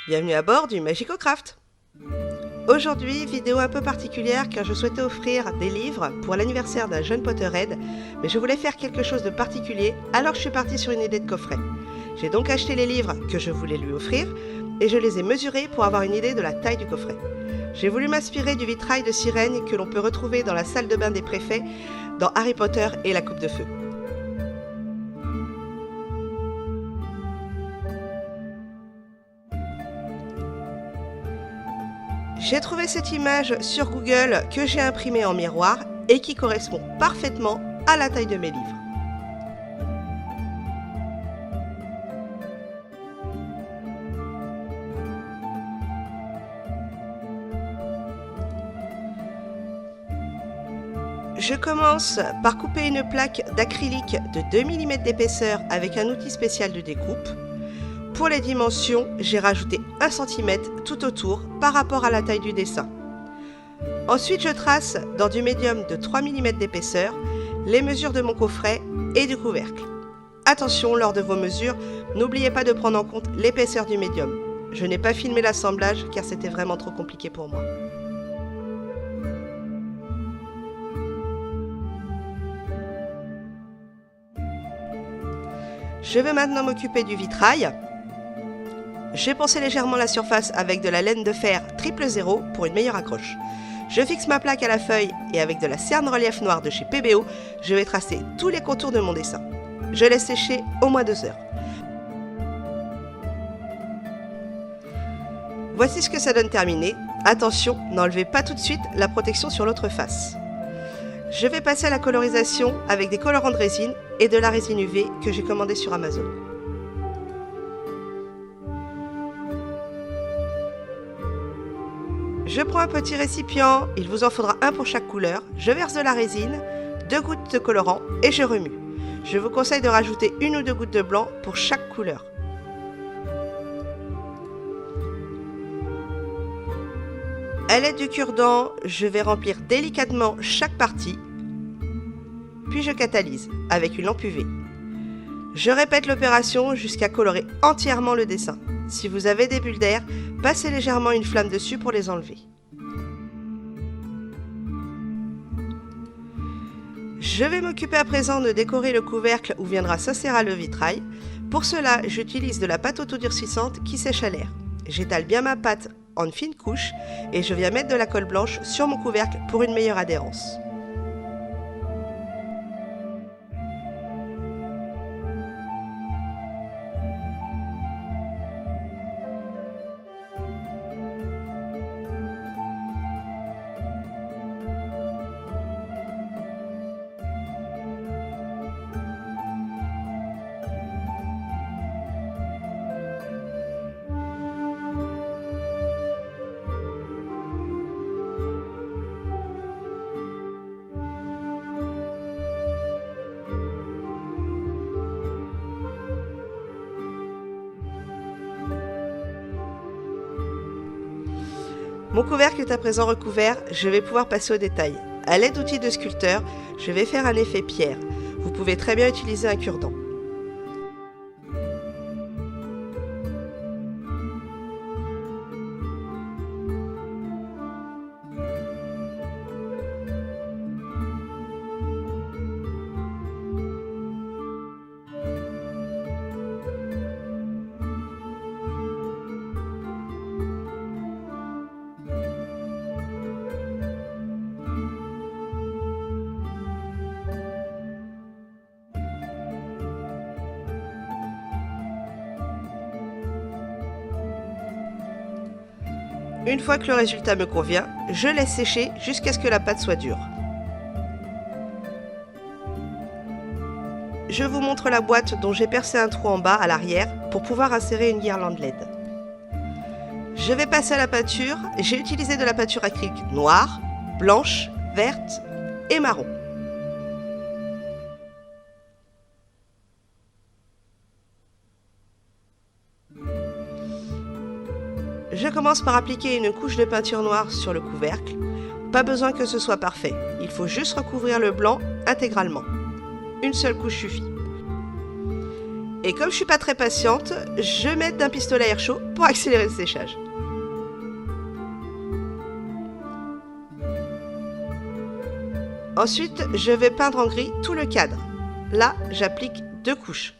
Bienvenue à bord du MagicoCraft. Aujourd'hui, vidéo un peu particulière car je souhaitais offrir des livres pour l'anniversaire d'un jeune Potterhead, mais je voulais faire quelque chose de particulier, alors je suis partie sur une idée de coffret. J'ai donc acheté les livres que je voulais lui offrir et je les ai mesurés pour avoir une idée de la taille du coffret. J'ai voulu m'inspirer du vitrail de sirène que l'on peut retrouver dans la salle de bain des préfets dans Harry Potter et la Coupe de Feu. J'ai trouvé cette image sur Google que j'ai imprimée en miroir et qui correspond parfaitement à la taille de mes livres. Je commence par couper une plaque d'acrylique de 2 mm d'épaisseur avec un outil spécial de découpe. Pour les dimensions, j'ai rajouté 1 cm tout autour par rapport à la taille du dessin. Ensuite, je trace dans du médium de 3 mm d'épaisseur les mesures de mon coffret et du couvercle. Attention, lors de vos mesures, n'oubliez pas de prendre en compte l'épaisseur du médium. Je n'ai pas filmé l'assemblage car c'était vraiment trop compliqué pour moi. Je vais maintenant m'occuper du vitrail. J'ai poncé légèrement la surface avec de la laine de fer 000 pour une meilleure accroche. Je fixe ma plaque à la feuille et avec de la cerne relief noire de chez PBO, je vais tracer tous les contours de mon dessin. Je laisse sécher au moins 2 heures. Voici ce que ça donne terminé. Attention, n'enlevez pas tout de suite la protection sur l'autre face. Je vais passer à la colorisation avec des colorants de résine et de la résine UV que j'ai commandé sur Amazon. Je prends un petit récipient, il vous en faudra un pour chaque couleur. Je verse de la résine, 2 gouttes de colorant et je remue. Je vous conseille de rajouter 1 ou 2 gouttes de blanc pour chaque couleur. À l'aide du cure-dent, je vais remplir délicatement chaque partie, puis je catalyse avec une lampe UV. Je répète l'opération jusqu'à colorer entièrement le dessin. Si vous avez des bulles d'air, passez légèrement une flamme dessus pour les enlever. Je vais m'occuper à présent de décorer le couvercle où viendra s'insérer le vitrail. Pour cela, j'utilise de la pâte autodurcissante qui sèche à l'air. J'étale bien ma pâte en fine couche et je viens mettre de la colle blanche sur mon couvercle pour une meilleure adhérence. Mon couvercle est à présent recouvert, je vais pouvoir passer au détail. À l'aide d'outils de sculpteur, je vais faire un effet pierre. Vous pouvez très bien utiliser un cure-dent. Une fois que le résultat me convient, je laisse sécher jusqu'à ce que la pâte soit dure. Je vous montre la boîte dont j'ai percé un trou en bas à l'arrière pour pouvoir insérer une guirlande LED. Je vais passer à la peinture. J'ai utilisé de la peinture acrylique noire, blanche, verte et marron. Je commence par appliquer une couche de peinture noire sur le couvercle. Pas besoin que ce soit parfait, il faut juste recouvrir le blanc intégralement. Une seule couche suffit. Et comme je suis pas très patiente, je vais mettre d'un pistolet à air chaud pour accélérer le séchage. Ensuite, je vais peindre en gris tout le cadre. Là, j'applique 2 couches.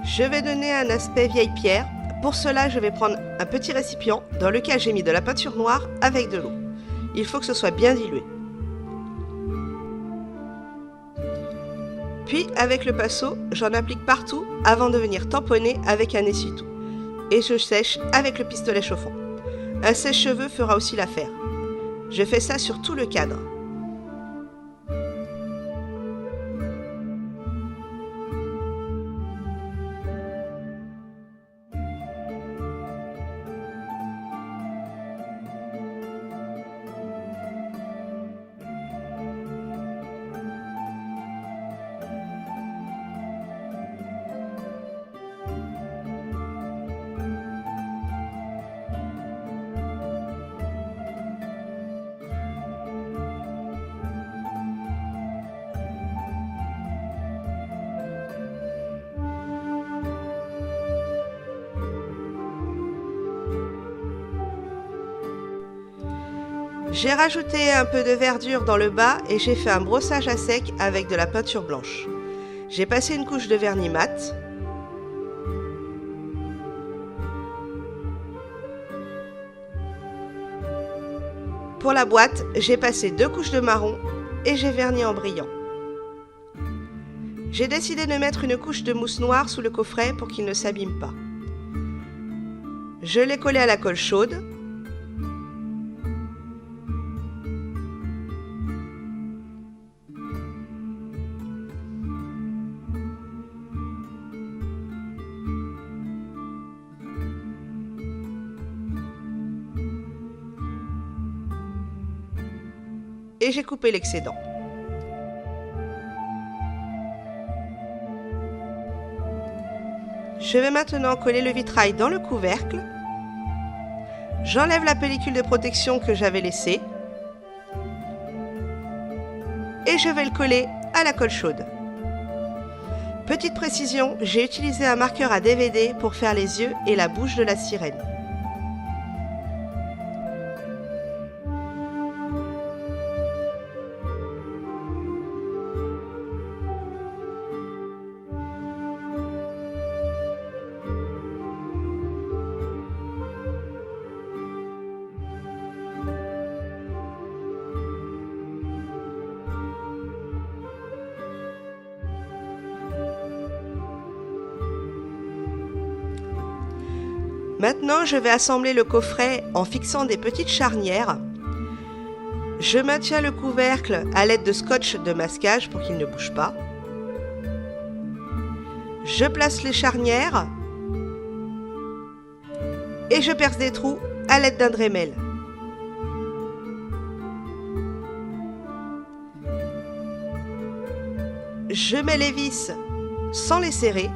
Je vais donner un aspect vieille pierre. Pour cela, je vais prendre un petit récipient dans lequel j'ai mis de la peinture noire avec de l'eau. Il faut que ce soit bien dilué. Puis, avec le pinceau, j'en applique partout avant de venir tamponner avec un essuie-tout. Et je sèche avec le pistolet chauffant. Un sèche-cheveux fera aussi l'affaire. Je fais ça sur tout le cadre. J'ai rajouté un peu de verdure dans le bas et j'ai fait un brossage à sec avec de la peinture blanche. J'ai passé une couche de vernis mat. Pour la boîte, j'ai passé 2 couches de marron et j'ai verni en brillant. J'ai décidé de mettre une couche de mousse noire sous le coffret pour qu'il ne s'abîme pas. Je l'ai collé à la colle chaude. Et j'ai coupé l'excédent. Je vais maintenant coller le vitrail dans le couvercle. J'enlève la pellicule de protection que j'avais laissée. Et je vais le coller à la colle chaude. Petite précision, j'ai utilisé un marqueur à DVD pour faire les yeux et la bouche de la sirène. Maintenant, je vais assembler le coffret en fixant des petites charnières. Je maintiens le couvercle à l'aide de scotch de masquage pour qu'il ne bouge pas. Je place les charnières et je perce des trous à l'aide d'un Dremel. Je mets les vis sans les serrer.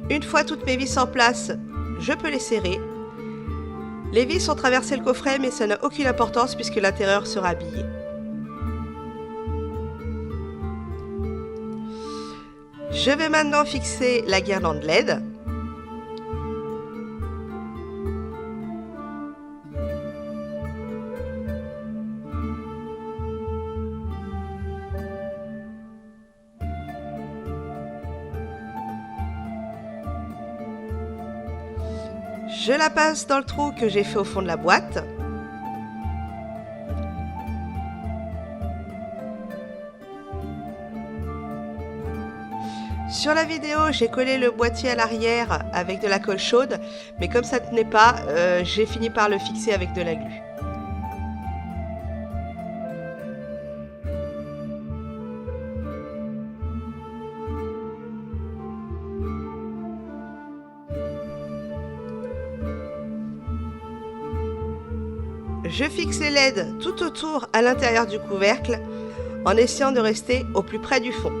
Une fois toutes mes vis en place, je peux les serrer. Les vis ont traversé le coffret, mais ça n'a aucune importance puisque l'intérieur sera habillé. Je vais maintenant fixer la guirlande LED. Je la passe dans le trou que j'ai fait au fond de la boîte. Sur la vidéo, j'ai collé le boîtier à l'arrière avec de la colle chaude, mais comme ça ne tenait pas, j'ai fini par le fixer avec de la glu. Je fixe les LED tout autour à l'intérieur du couvercle en essayant de rester au plus près du fond.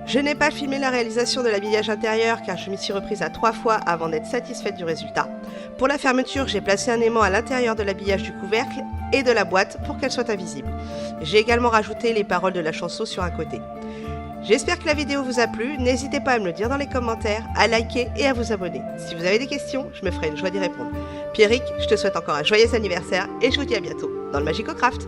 Je n'ai pas filmé la réalisation de l'habillage intérieur car je m'y suis reprise à 3 fois avant d'être satisfaite du résultat. Pour la fermeture, j'ai placé un aimant à l'intérieur de l'habillage du couvercle et de la boîte pour qu'elle soit invisible. J'ai également rajouté les paroles de la chanson sur un côté. J'espère que la vidéo vous a plu, n'hésitez pas à me le dire dans les commentaires, à liker et à vous abonner. Si vous avez des questions, je me ferai une joie d'y répondre. Pierrick, je te souhaite encore un joyeux anniversaire et je vous dis à bientôt dans le Magico Craft.